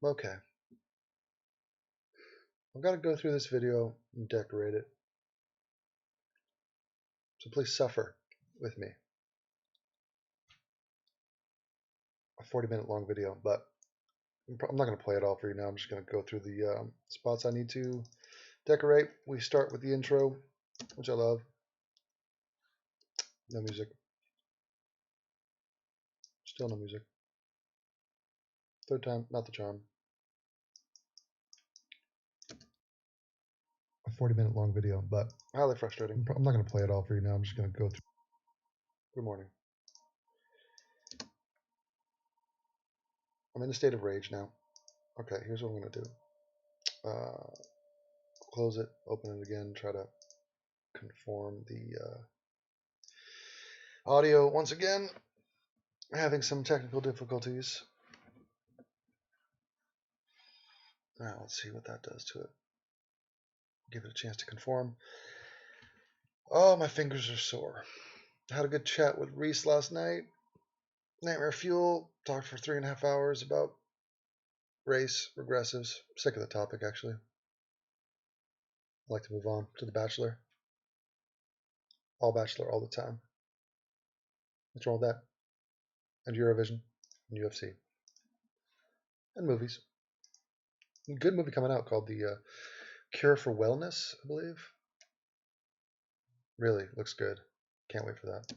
Okay. I've got to go through this video and decorate it. So please suffer with me. A 40-minute long video, but I'm not going to play it all for you now. I'm just going to go through the spots I need to decorate. We start with the intro, which I love. No music. Still no music. Third time, not the charm. A 40-minute long video, but highly frustrating. I'm not going to play it all for you now. I'm just going to go through. Good morning. I'm in a state of rage now. Okay, here's what I'm going to do. Close it, open it again, try to conform the audio. Once again, having some technical difficulties. Now let's see what that does to it. Give it a chance to conform. Oh, my fingers are sore. I had a good chat with Reese last night. Nightmare Fuel. Talked for 3.5 hours about race, regressives. Sick of the topic, actually. I'd like to move on to The Bachelor. All Bachelor, all the time. What's wrong with that? And Eurovision, and UFC. And movies. A good movie coming out called The Cure for Wellness, I believe. Really looks good. Can't wait for that.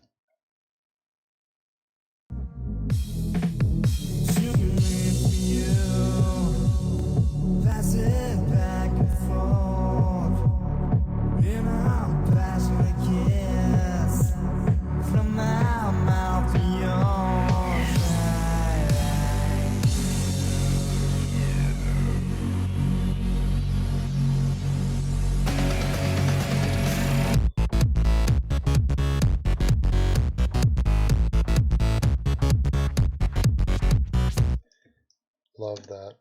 Love that.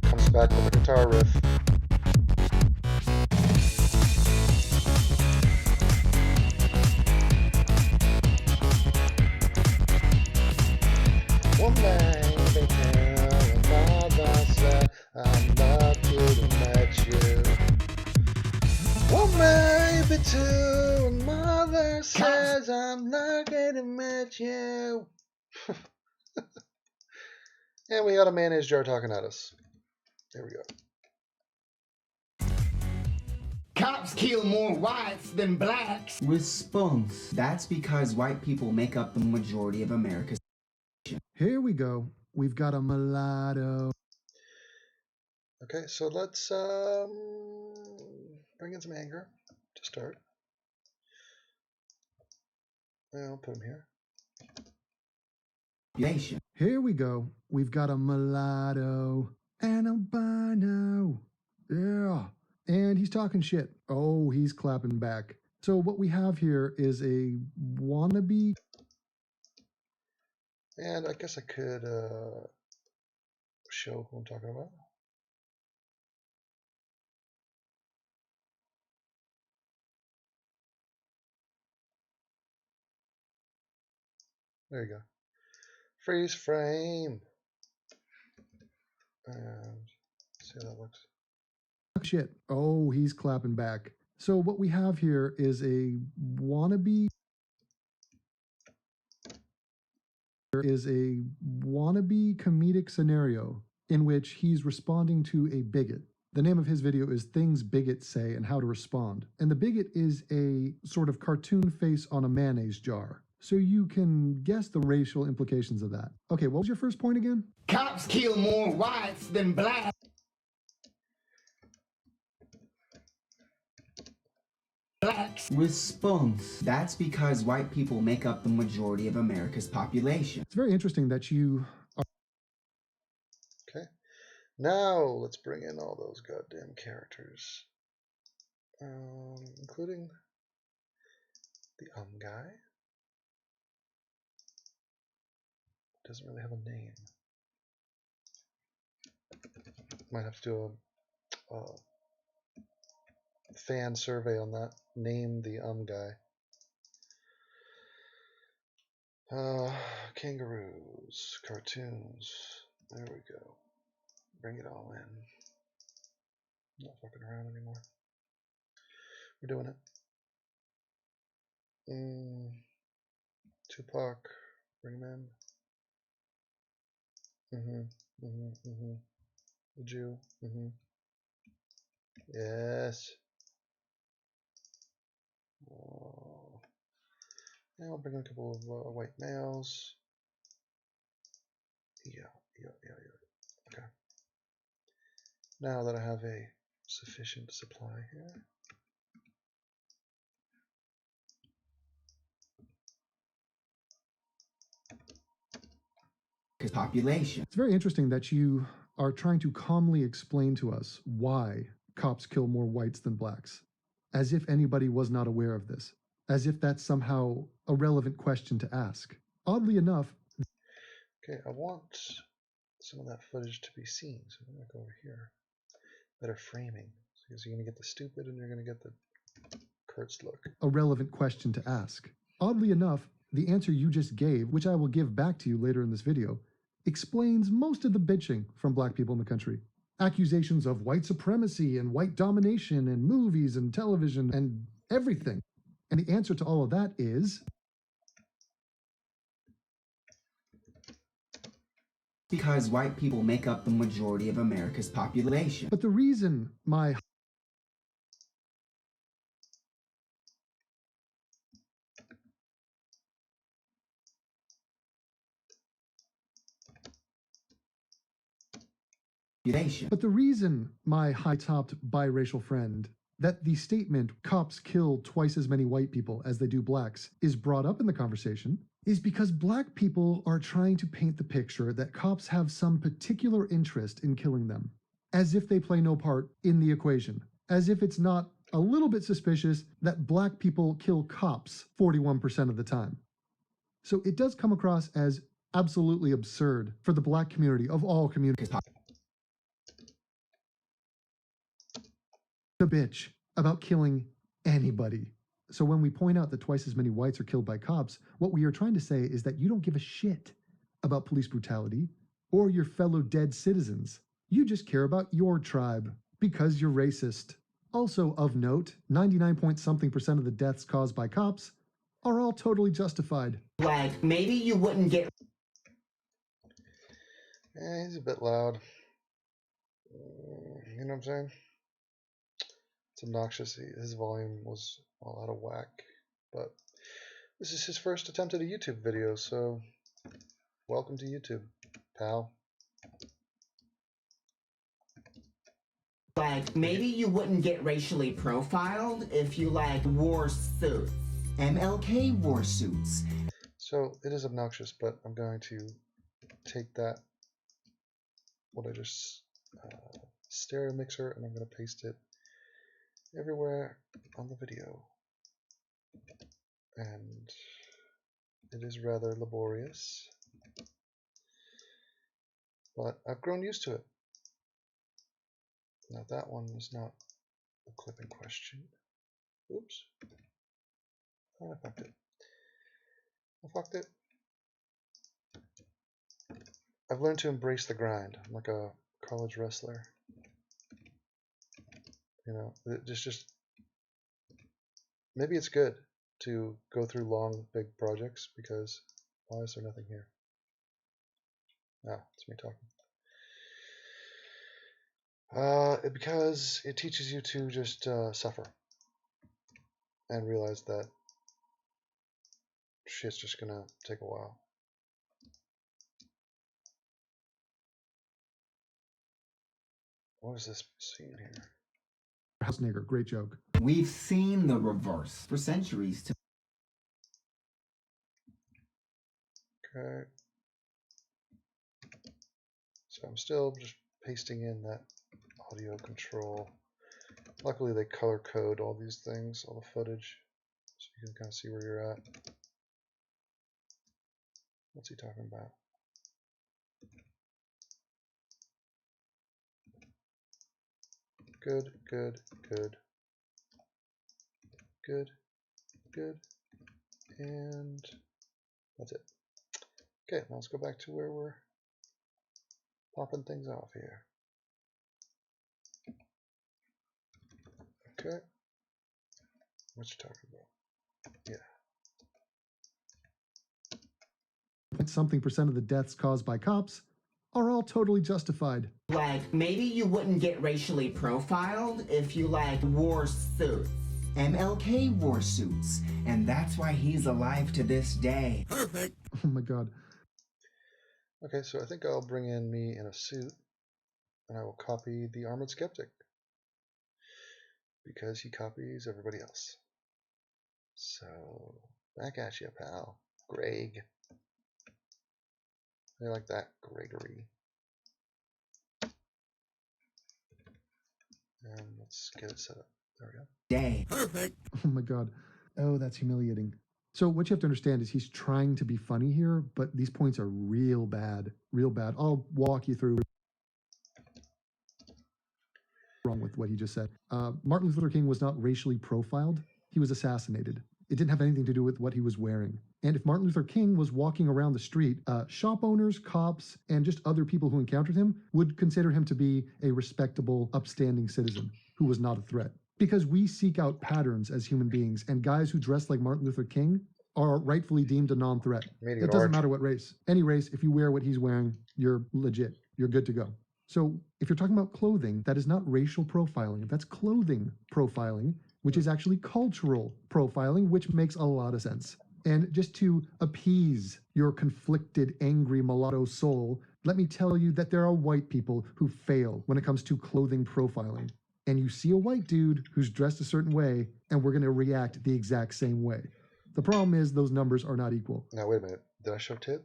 Comes back with a guitar riff. One baby girl, mother said, I'm lucky to met you. One baby two, and mother says, I'm lucky to met you. And we got a mayonnaise jar talking at us. There we go. Cops kill more whites than blacks. Response. That's because white people make up the majority of America's. Here we go. We've got a mulatto. Okay, so let's bring in some anger to start. I'll put him here. Nation. Here we go. We've got a mulatto and albino. Yeah. And he's talking shit. Oh, he's clapping back. So what we have here is a wannabe. And I guess I could show who I'm talking about. There you go. Freeze frame. And see how that looks. Shit. Oh, he's clapping back. So what we have here is a wannabe. Is a wannabe comedic scenario in which he's responding to a bigot. The name of his video is Things Bigots Say and How to Respond. And the bigot is a sort of cartoon face on a mayonnaise jar. So you can guess the racial implications of that. Okay, what was your first point again? Cops kill more whites than blacks. Response. That's because white people make up the majority of America's population. It's very interesting that you are. Okay. Now let's bring in all those goddamn characters. Including the guy. Doesn't really have a name. Might have to do a fan survey on that. Name the guy. Kangaroos, cartoons. There we go. Bring it all in. Not fucking around anymore. We're doing it. Tupac, bring him in. The Jew. Yes. Now I'll bring in a couple of white males. Yeah. Okay. Now that I have a sufficient supply here. Population. It's very interesting that you are trying to calmly explain to us why cops kill more whites than blacks, as if anybody was not aware of this, as if that's somehow a relevant question to ask. Oddly enough, Okay, I want some of that footage to be seen, so I'm going to go over here. Better framing, because you're going to get the stupid and you're going to get the Kurtz look. A relevant question to ask. Oddly enough, the answer you just gave, which I will give back to you later in this video, explains most of the bitching from black people in the country. Accusations of white supremacy and white domination in movies and television and everything. And the answer to all of that is... because white people make up the majority of America's population. But the reason my... But the reason my high-topped biracial friend that the statement cops kill twice as many white people as they do blacks is brought up in the conversation is because black people are trying to paint the picture that cops have some particular interest in killing them, as if they play no part in the equation, as if it's not a little bit suspicious that black people kill cops 41% of the time. So it does come across as absolutely absurd for the black community of all communities to bitch about killing anybody. So when we point out that twice as many whites are killed by cops, what we are trying to say is that you don't give a shit about police brutality or your fellow dead citizens. You just care about your tribe because you're racist. Also of note, 99-point-something% of the deaths caused by cops are all totally justified. Like, maybe you wouldn't get... He's a bit loud. You know what I'm saying? It's obnoxious. His volume was all out of whack. But this is his first attempt at a YouTube video, so welcome to YouTube, pal. Like, maybe you wouldn't get racially profiled if you, like, wore suits. MLK wore suits. So it is obnoxious, but I'm going to take that, what I just stereo mixer, and I'm going to paste it everywhere on the video. And it is rather laborious, but I've grown used to it. Now that one is not the clip in question. Oops. Oh, I fucked it. I've learned to embrace the grind. I'm like a college wrestler. You know, just maybe it's good to go through long, big projects, because why is there nothing here? Ah, it's me talking. Because it teaches you to just suffer and realize that shit's just gonna take a while. What is this scene here? House nigger, great joke. We've seen the reverse for centuries. Okay. So I'm still just pasting in that audio control. Luckily they color code all these things, all the footage, so you can kind of see where you're at. What's he talking about? Good. And that's it. Okay, now let's go back to where we're popping things off here. Okay. What you talking about? Yeah. Something% of the deaths caused by cops are all totally justified. Like, maybe you wouldn't get racially profiled if you, like, wore suits. MLK wore suits, and that's why he's alive to this day. Perfect. Oh my god. Okay, so I think I'll bring in me in a suit, and I will copy the Armored Skeptic, because he copies everybody else. So, back at you, pal. Greg. I like that, Gregory. And let's get it set up. There we go. Day. Perfect. Oh my god. Oh, that's humiliating. So what you have to understand is he's trying to be funny here, but these points are real bad. Real bad. I'll walk you through wrong with what he just said. Martin Luther King was not racially profiled. He was assassinated. It didn't have anything to do with what he was wearing. And if Martin Luther King was walking around the street, shop owners, cops, and just other people who encountered him would consider him to be a respectable, upstanding citizen who was not a threat. Because we seek out patterns as human beings, and guys who dress like Martin Luther King are rightfully deemed a non-threat. It doesn't matter what race. Any race, if you wear what he's wearing, you're legit. You're good to go. So if you're talking about clothing, that is not racial profiling. That's clothing profiling, which is actually cultural profiling, which makes a lot of sense. And just to appease your conflicted, angry mulatto soul, let me tell you that there are white people who fail when it comes to clothing profiling. And you see a white dude who's dressed a certain way, and we're going to react the exact same way. The problem is those numbers are not equal. Now, wait a minute. Did I show tit?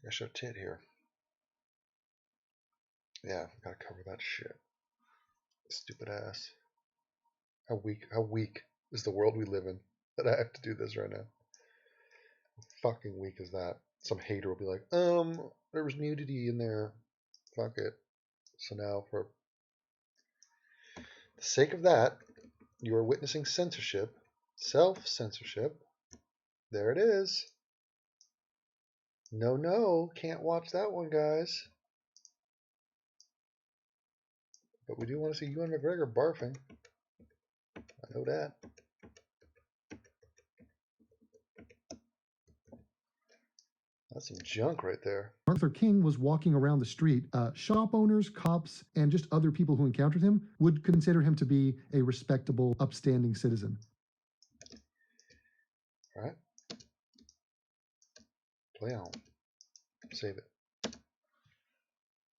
I showed tit here. Yeah, gotta cover that shit. Stupid ass. How weak is the world we live in that I have to do this right now? How fucking weak is that? Some hater will be like, there was nudity in there. Fuck it. So now, for the sake of that, you are witnessing censorship, self-censorship. There it is. No, can't watch that one, guys. But we do want to see Ewan McGregor barfing. I know that. That's some junk right there. Martin Luther King was walking around the street. Shop owners, cops, and just other people who encountered him would consider him to be a respectable, upstanding citizen. All right. Play on. Save it.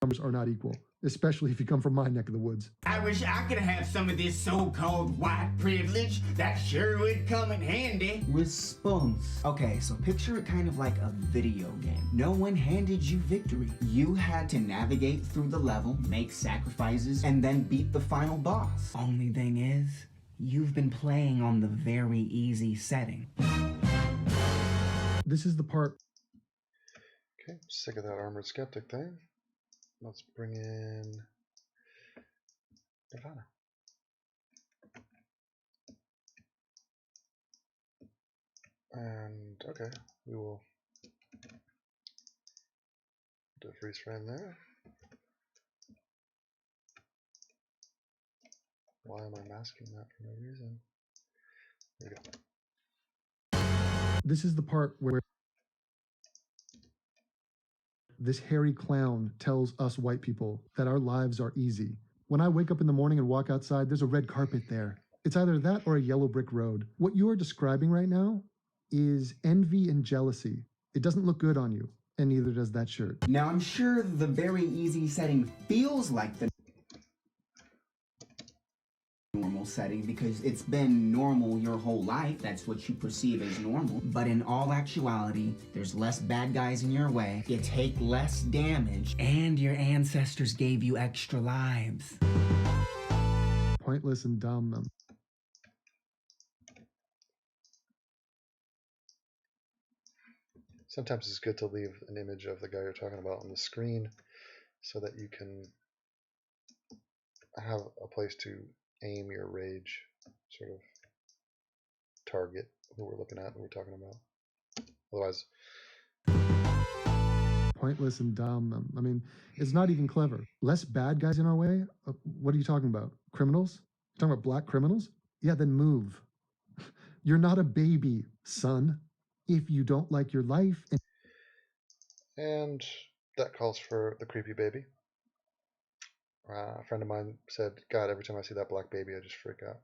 Numbers are not equal, especially if you come from my neck of the woods. I wish I could have some of this so-called white privilege. That sure would come in handy. Response. Okay, so picture it kind of like a video game. No one handed you victory. You had to navigate through the level, make sacrifices, and then beat the final boss. Only thing is, you've been playing on the very easy setting. This is the part. Okay, sick of that Armored Skeptic thing. Let's bring in Nirvana. And okay, we will do a freeze frame there. Why am I masking that for no reason? There we go. This is the part where this hairy clown tells us white people that our lives are easy. When I wake up in the morning and walk outside, there's a red carpet there. It's either that or a yellow brick road. What you are describing right now is envy and jealousy. It doesn't look good on you, and neither does that shirt. Now, I'm sure the very easy setting feels like the normal setting because it's been normal your whole life. That's what you perceive as normal. But in all actuality, there's less bad guys in your way, you take less damage, and your ancestors gave you extra lives. Pointless and dumb. Sometimes it's good to leave an image of the guy you're talking about on the screen so that you can have a place to aim your rage, sort of target who we're looking at and we're talking about. Otherwise, pointless and dumb. I mean, it's not even clever. Less bad guys in our way? What are you talking about? Criminals? You're talking about black criminals? Yeah, then move. You're not a baby, son. If you don't like your life and that calls for the creepy baby. A friend of mine said, God, every time I see that black baby, I just freak out.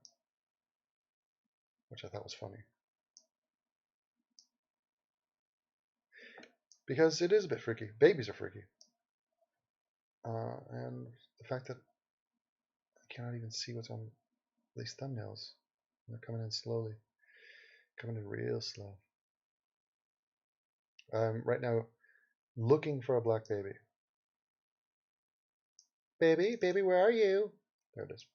Which I thought was funny. Because it is a bit freaky. Babies are freaky. And the fact that I cannot even see what's on these thumbnails. They're coming in slowly. Coming in real slow. I'm right now looking for a black baby. Baby, where are you? There it is.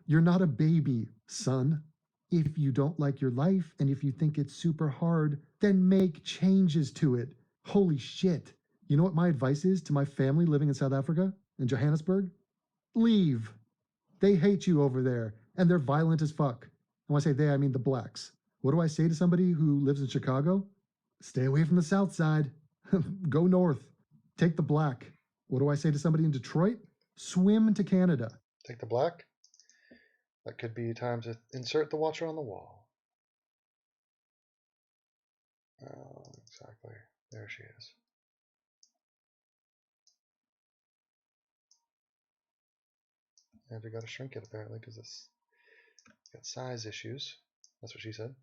you're not a baby, son. If you don't like your life and if you think it's super hard, then make changes to it. Holy shit. You know what my advice is to my family living in South Africa, in Johannesburg? Leave. They hate you over there, and they're violent as fuck. And when I say they, I mean the blacks. What do I say to somebody who lives in Chicago? Stay away from the South Side. Go north. Take the black. What do I say to somebody in Detroit? Swim to Canada. Take the black. That could be time to insert the watcher on the wall. Oh, exactly. There she is. And we got to shrink it apparently because it's got size issues. That's what she said.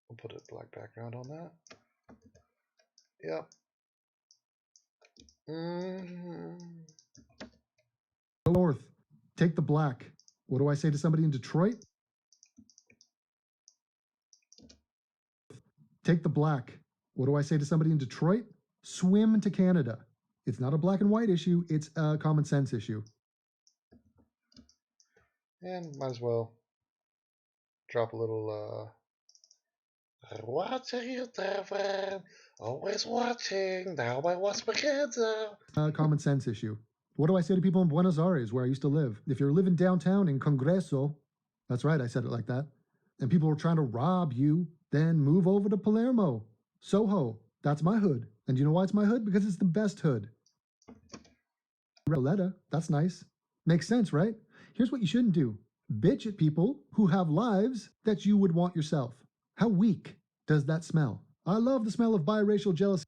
We'll put a black background on that. Yep. Go north. Take the black. What do I say to somebody in Detroit? Take the black. What do I say to somebody in Detroit? Swim to Canada. It's not a black and white issue, it's a common sense issue. And might as well drop a little watching you, Trevor. Always watching. Now my watch begins. A common sense issue. What do I say to people in Buenos Aires, where I used to live? If you're living downtown in Congreso, that's right, I said it like that, and people were trying to rob you, then move over to Palermo. Soho, that's my hood. And you know why it's my hood? Because it's the best hood. Roletta, that's nice. Makes sense, right? Here's what you shouldn't do. Bitch at people who have lives that you would want yourself. How weak does that smell? I love the smell of biracial jealousy.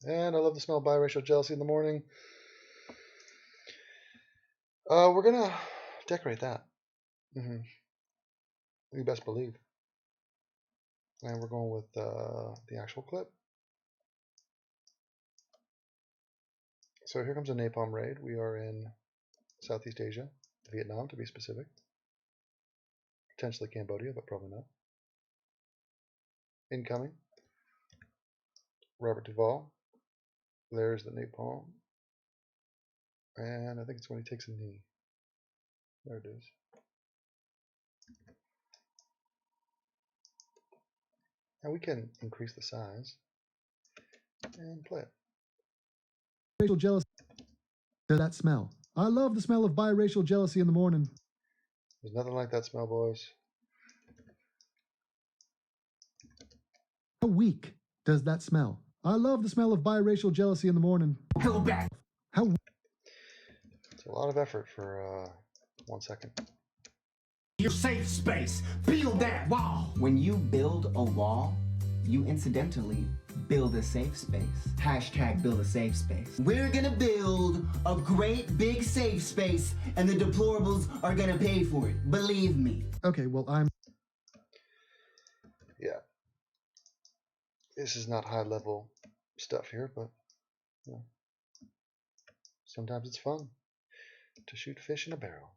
And I love the smell of biracial jealousy in the morning. We're gonna decorate that. You best believe. And we're going with the actual clip. So here comes a napalm raid. We are in Southeast Asia, Vietnam to be specific. Potentially Cambodia, but probably not. Incoming. Robert Duvall. There's the napalm. And I think it's when he takes a knee. There it is. And we can increase the size and play it. Racial jealousy. Does that smell? I love the smell of biracial jealousy in the morning. There's nothing like that smell, boys. How weak does that smell? I love the smell of biracial jealousy in the morning. Go back. How It's a lot of effort for 1 second. Your safe space. Build that wall. When you build a wall, you incidentally build a safe space. Hashtag build a safe space. We're gonna build a great big safe space and the deplorables are gonna pay for it. Believe me. Okay, well, Yeah. This is not high level stuff here, but you know, sometimes it's fun to shoot fish in a barrel.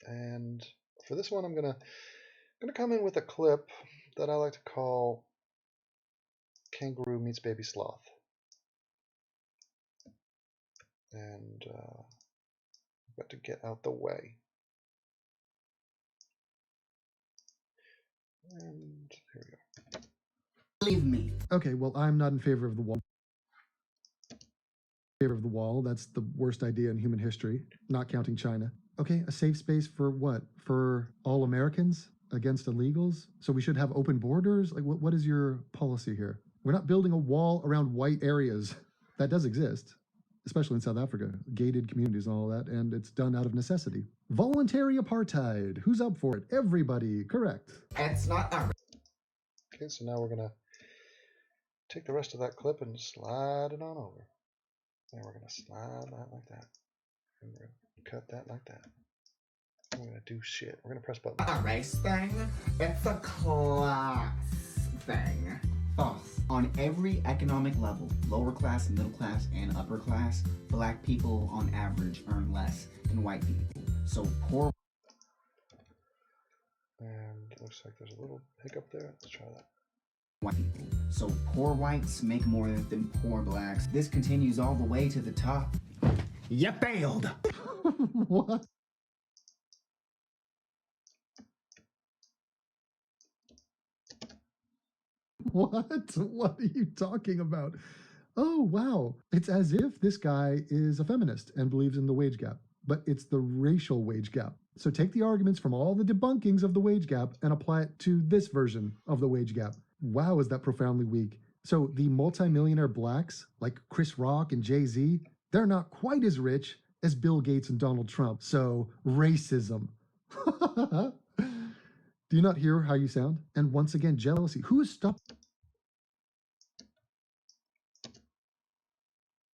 And for this one, I'm gonna come in with a clip that I like to call Kangaroo Meets Baby Sloth. And I've got to get out the way. And here we go. Believe me. Okay, well, I'm not in favor of the wall. That's the worst idea in human history, not counting China. Okay, a safe space for what? For all Americans against illegals? So we should have open borders? Like, what is your policy here? We're not building a wall around white areas. That does exist, especially in South Africa, gated communities and all that, and it's done out of necessity. Voluntary apartheid. Who's up for it? Everybody. Correct. It's not a Okay, so now we're going to take the rest of that clip and slide it on over. And we're going to slide that like that. And we're going to cut that like that. We're going to do shit. We're going to press buttons. a race thing. It's a class thing. False. On every economic level, lower class, middle class, and upper class, black people on average earn less than white people. So poor And it looks like there's a little hiccup there. Let's try that. white people. So poor whites make more than poor blacks. This continues all the way to the top. You failed. What? What are you talking about? Oh, wow. It's as if this guy is a feminist and believes in the wage gap, but it's the racial wage gap. So take the arguments from all the debunkings of the wage gap and apply it to this version of the wage gap. Wow, is that profoundly weak. So the multimillionaire blacks, like Chris Rock and Jay-Z, they're not quite as rich as Bill Gates and Donald Trump. So racism. Do you not hear how you sound? And once again, jealousy. Who is stopping?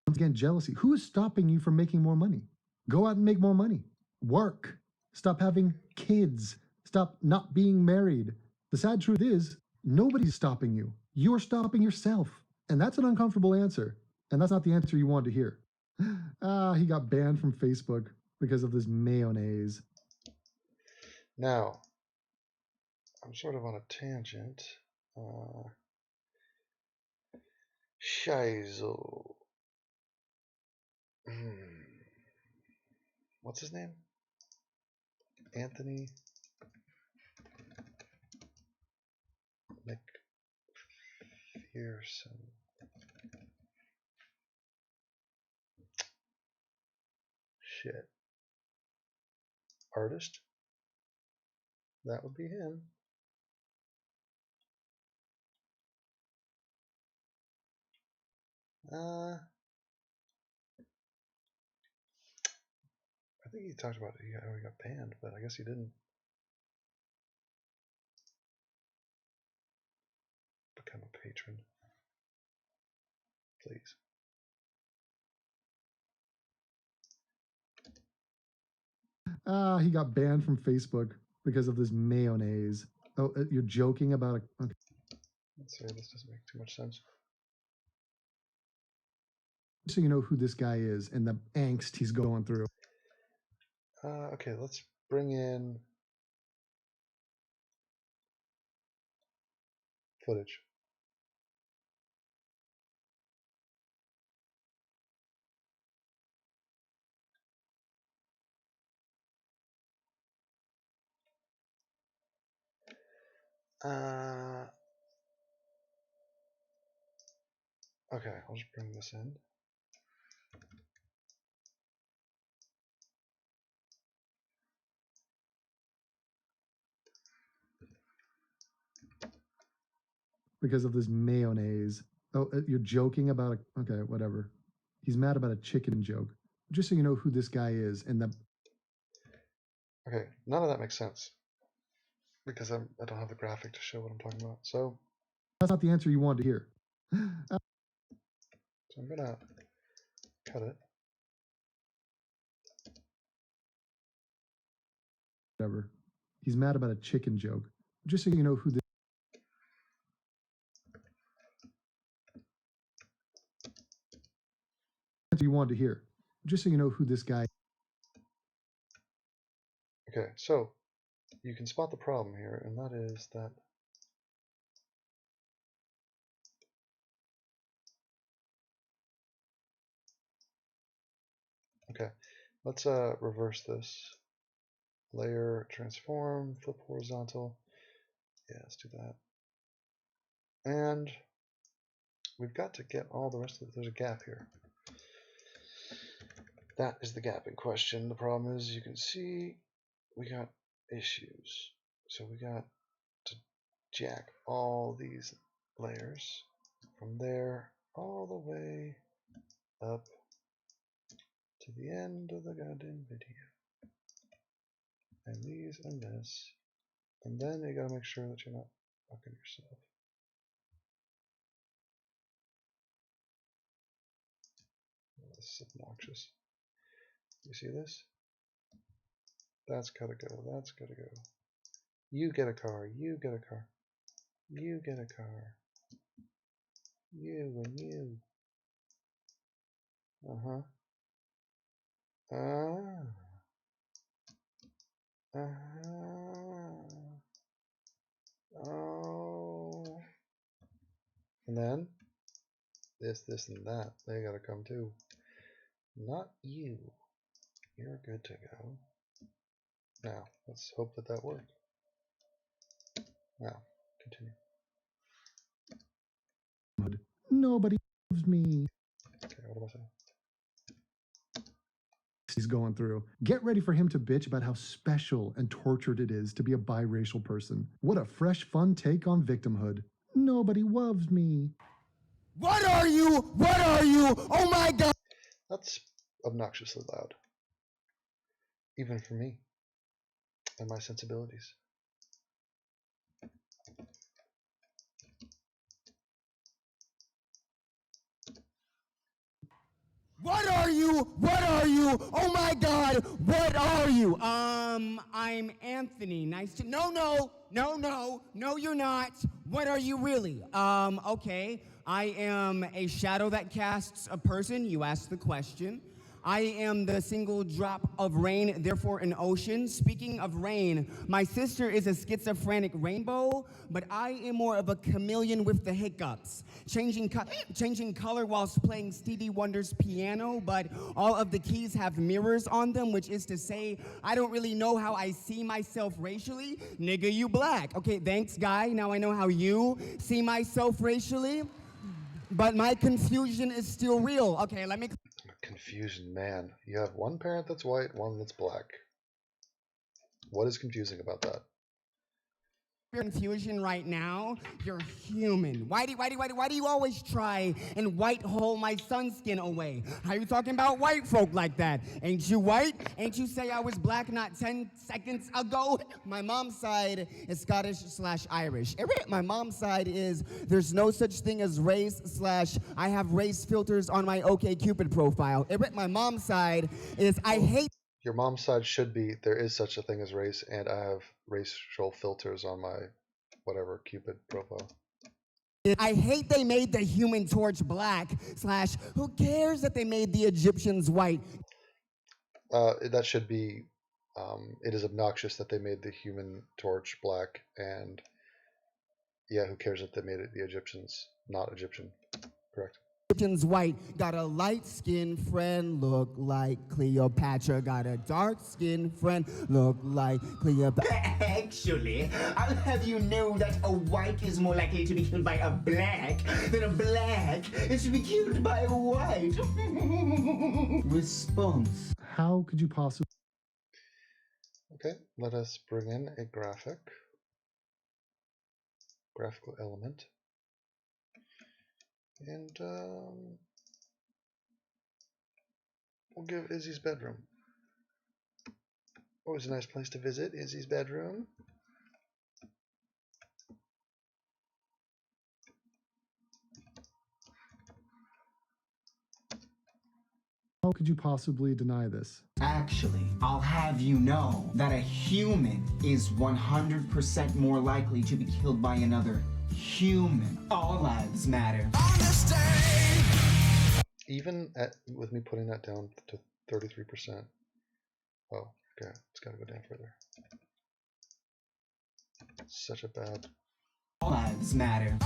Once again, jealousy. Who is stopping you from making more money? Go out and make more money. Work. Stop having kids. Stop not being married. The sad truth is, nobody's stopping you. You're stopping yourself. And that's an uncomfortable answer. And that's not the answer you want to hear. He got banned from Facebook because of this mayonnaise. Now, I'm sort of on a tangent. Shizel. What's his name? Anthony McPherson. Shit. Artist? That would be him. I think he talked about how he got banned, but I guess he didn't become a patron. Please. He got banned from Facebook because of this mayonnaise. Oh, you're joking about it? Okay. Let's say this doesn't make too much sense. So you know who this guy is and the angst he's going through. Okay, let's bring in footage. Okay, I'll just bring this in. Because of this mayonnaise. Oh, you're joking about it? Okay, whatever. He's mad about a chicken joke. Just so you know who this guy is and the... Okay, none of that makes sense because I don't have the graphic to show what I'm talking about. So that's not the answer you wanted to hear. So I'm gonna cut it. Whatever. He's mad about a chicken joke. Just so you know who this... answer you wanted to hear. Just so you know who this guy... Okay, so you can spot the problem here, and that is that okay, let's reverse this. Layer, transform, flip horizontal. Yeah, let's do that. And we've got to get all the rest of it. There's a gap here. That is the gap in question. The problem is, you can see we got issues. So we got to jack all these layers from there all the way up to the end of the goddamn video. And these and this. And then you gotta make sure that you're not fucking yourself. This is obnoxious. You see this? That's gotta go. That's gotta go. You get a car. You get a car. You get a car. You and you. Uh-huh. Oh. And then this, and that. They gotta come too. Not you. You're good to go. Now, let's hope that that worked. Now, continue. Nobody loves me. Okay, what do I say? He's going through. Get ready for him to bitch about how special and tortured it is to be a biracial person. What a fresh, fun take on victimhood. Nobody loves me. What are you? What are you? Oh my God! That's obnoxiously loud. Even for me. And my sensibilities. What are you? What are you? Oh my God! What are you? I'm Anthony. Nice to. No, you're not. What are you really? Okay. I am a shadow that casts a person. You asked the question. I am the single drop of rain, therefore an ocean. Speaking of rain, my sister is a schizophrenic rainbow, but I am more of a chameleon with the hiccups. Changing color whilst playing Stevie Wonder's piano, but all of the keys have mirrors on them, which is to say, I don't really know how I see myself racially. Nigga, you black. Okay, thanks, guy. Now I know how you see myself racially, but my confusion is still real. Okay, let me... Confusion, man. You have one parent that's white, one that's black. What is confusing about that? Confusion right now. You're human. Why do you always try and white hole my sun skin away? How you talking about white folk like that? Ain't you white? Ain't you say I was black not 10 seconds ago? My mom's side is Scottish/Irish. My mom's side is there's no such thing as race/ I have race filters on my OkCupid profile. My mom's side is I hate... Your mom's side should be there is such a thing as race, and I have racial filters on my whatever Cupid profile. I hate they made the Human Torch black / who cares that they made the Egyptians white? That should be, it is obnoxious that they made the Human Torch black, and yeah, who cares that they made it the Egyptians not Egyptian. Correct. Egyptians white, got a light-skinned friend, look like Cleopatra, got a dark-skinned friend, look like Cleopatra. Actually, I'll have you know that a white is more likely to be killed by a black than a black is to be killed by a white. Response. How could you possibly... Okay, let us bring in a graphical element. And we'll give Izzy's bedroom. Always a nice place to visit, Izzy's bedroom. How could you possibly deny this? Actually, I'll have you know that a human is 100% more likely to be killed by another human. All lives matter. Even with me putting that down to 33%. Oh, okay, it's got to go down further. Such a bad... All lives matter.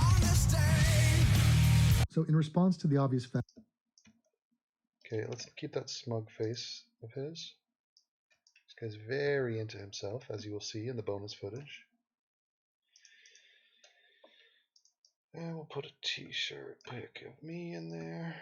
So in response to the obvious fact... Okay, let's keep that smug face of his. This guy's very into himself, as you will see in the bonus footage. And we'll put a t-shirt pic of me in there.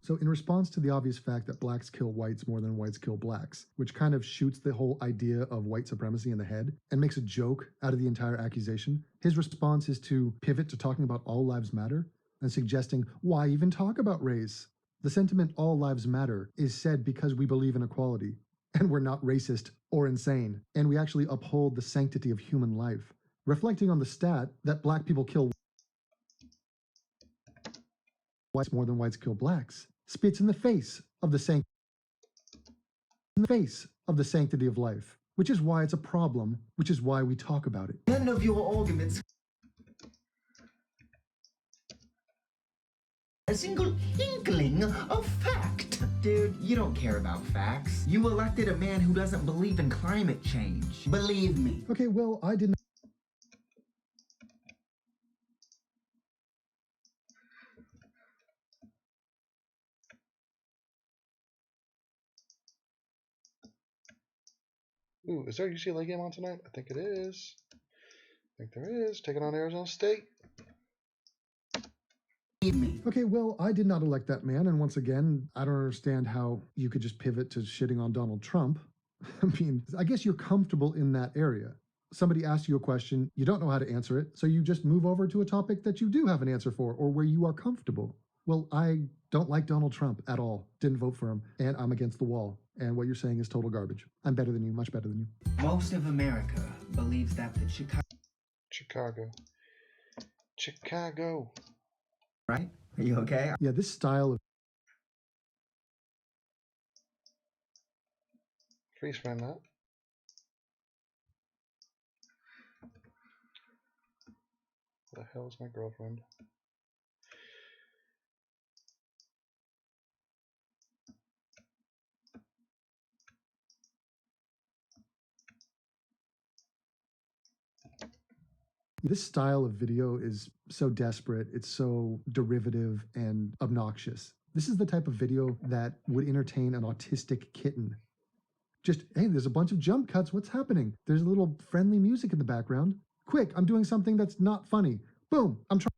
So in response to the obvious fact that blacks kill whites more than whites kill blacks, which kind of shoots the whole idea of white supremacy in the head and makes a joke out of the entire accusation, his response is to pivot to talking about all lives matter and suggesting, why even talk about race? The sentiment all lives matter is said because we believe in equality and we're not racist or insane, and we actually uphold the sanctity of human life. Reflecting on the stat that black people kill whites more than whites kill blacks spits in the face of the sanctity of life, which is why it's a problem, which is why we talk about it. None of your arguments. A single inkling of fact. Dude, you don't care about facts. You elected a man who doesn't believe in climate change. Believe me. Okay, well, I didn't. Ooh, is there a UCLA game on tonight? I think it is. I think there is. Taking on Arizona State. Okay, well, I did not elect that man, and once again, I don't understand how you could just pivot to shitting on Donald Trump. I mean, I guess you're comfortable in that area. Somebody asks you a question, you don't know how to answer it, so you just move over to a topic that you do have an answer for, or where you are comfortable. Well, I don't like Donald Trump at all. Didn't vote for him, and I'm against the wall. And what you're saying is total garbage. I'm better than you, much better than you. Most of America believes that the Chicago. Right? Are you okay? Yeah, this style of Freeze frame that. Where the hell is my girlfriend? This style of video is so desperate, it's so derivative and obnoxious. This is the type of video that would entertain an autistic kitten. Just, hey, there's a bunch of jump cuts, what's happening? There's a little friendly music in the background. Quick, I'm doing something that's not funny. Boom, I'm trying.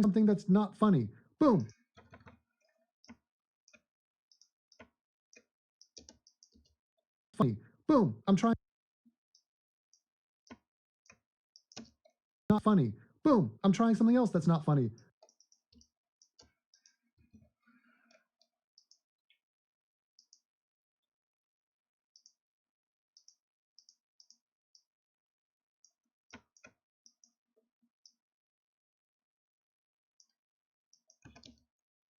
Something that's not funny. Boom. Funny. Boom. I'm trying. Not funny. Boom. I'm trying something else that's not funny.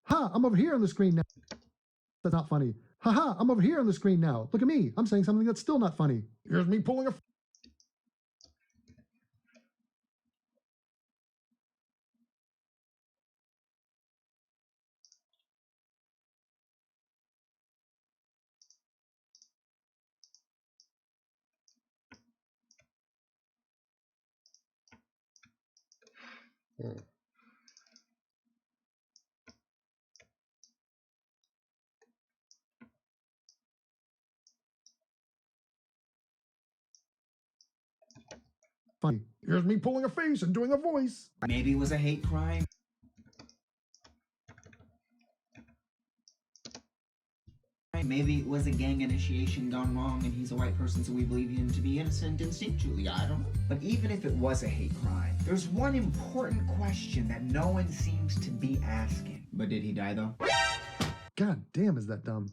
Ha, I'm over here on the screen now. That's not funny. Haha, I'm over here on the screen now. Look at me. I'm saying something that's still not funny. Here's me pulling a. Funny. Here's me pulling a face and doing a voice. Maybe it was a hate crime. Maybe it was a gang initiation gone wrong and he's a white person, so we believe him to be innocent instinctually. I don't know. But even if it was a hate crime, there's one important question that no one seems to be asking. But did he die though? God damn, is that dumb?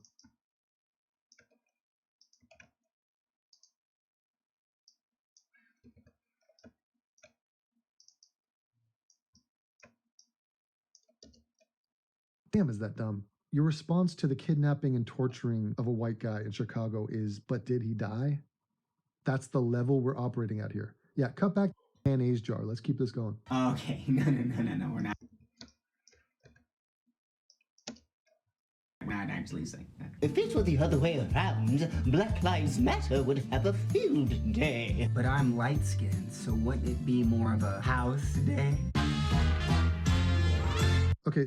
Damn, is that dumb? Your response to the kidnapping and torturing of a white guy in Chicago is, but did he die? That's the level we're operating at here. Yeah, cut back the mayonnaise jar. Let's keep this going. Okay, no, we're not. actually saying that. If it were the other way around, Black Lives Matter would have a field day. But I'm light-skinned, so wouldn't it be more of a house day? Okay,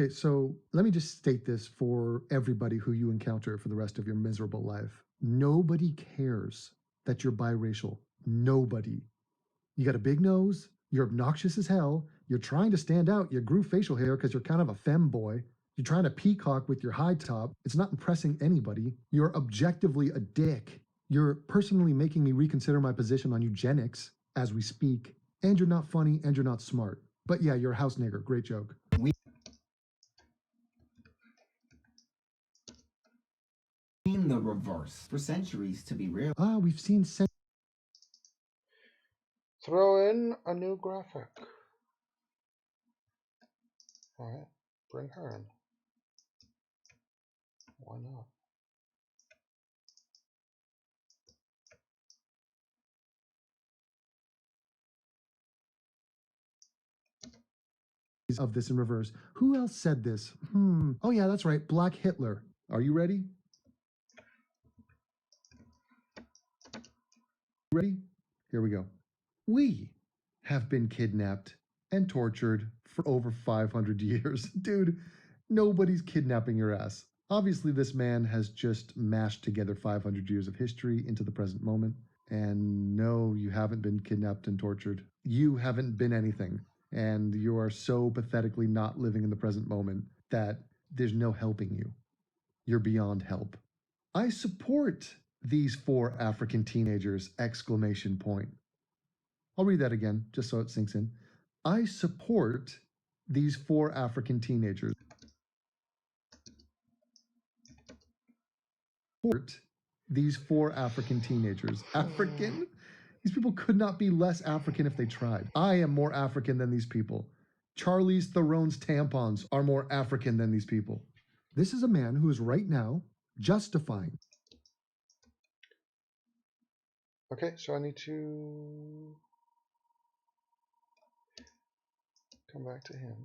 so let me just state this for everybody who you encounter for the rest of your miserable life. Nobody cares that you're biracial. Nobody. You got a big nose, you're obnoxious as hell, you're trying to stand out, you grew facial hair because you're kind of a femboy, you're trying to peacock with your high top, it's not impressing anybody, you're objectively a dick, you're personally making me reconsider my position on eugenics as we speak, and you're not funny and you're not smart. But yeah, you're a house nigger, great joke. Seen the reverse for centuries, to be real. We've seen Throw in a new graphic. Alright, bring her in. Why not? of this in reverse. Who else said this? Oh yeah, that's right, Black Hitler. Are you ready? Ready? Here we go. We have been kidnapped and tortured for over 500 years. Dude, nobody's kidnapping your ass. Obviously, this man has just mashed together 500 years of history into the present moment. And no, you haven't been kidnapped and tortured. You haven't been anything. And you are so pathetically not living in the present moment that there's no helping you. You're beyond help. I support these 4 African teenagers! Exclamation point. I'll read that again, just so it sinks in. I support these 4 African teenagers. Support these 4 African teenagers. African? These people could not be less African if they tried. I am more African than these people. Charlize Theron's tampons are more African than these people. This is a man who is right now justifying. Okay, so I need to come back to him.